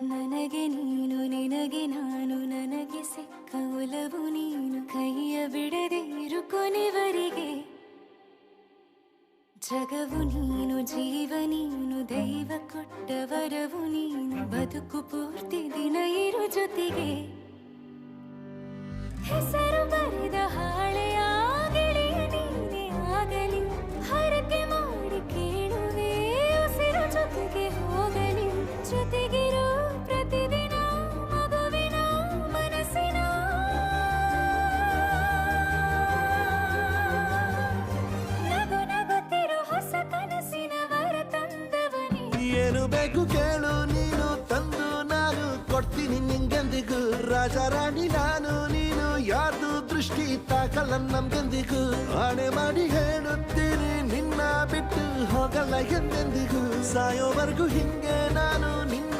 ನನಗೆ ನೀನು ನಿನಗೆ ನಾನು ನನಗೆ ಸಿಕ್ಕ ಒಲವು ನೀನು ಕೈಯ ಬಿಡದೆ ಇರು ಕೊನೆವರೆಗೆ ಜಗವು ನೀನು ಜೀವ ನೀನು ದೈವ ಕೊಟ್ಟ ವರವು ನೀನು ಬದುಕು ಪೂರ್ತಿ ದಿನ ಇರು ಜೊತೆಗೆ ಹೆಸರು ಬರೆದ ಹಾಳೆಯ ಗೆಳೆಯ ನೀನೇ ಆಗಲಿ ಹರಕೆ ಮಾಡಿ ಕೇಳುವೆ ಉಸಿರು ಜೊತೆಗೆ ಹೋಗಲಿ ಜೊತೆಗಿರೋ ಪ್ರತಿದಿನ ಮಗುವಿನ ಮನಸ್ಸಿನ ನಗು ನಗುತ್ತಿರೋ ಹೊಸ ಕನಸಿನ ವರ ತಂದವನೇ ಏನು ಬೇಕು ಕೇಳು ನೀನು ತಂದು ನಾನು ಕೊಡ್ತೀನಿ ನಿಂಗೆಂದಿಗೂ ರಾಜ ರಾಣಿ ನಾನು ನೀನು ಯಾರ್ದು ದೃಷ್ಟಿ ತಾಕಲ್ಲ ನಮ್ಗೆಂದಿಗೂ ಆಣೆ ಮಾಡಿ ಹೇಳುತ್ತೀನಿ ನಿನ್ನ ಬಿಟ್ಟು ಹೋಗಲ್ಲ ಎಂದೆಂದಿಗೂ ಸಾಯೋವರೆಗೂ ಹಿಂಗೆ ನಾನು ನಿನ್ನ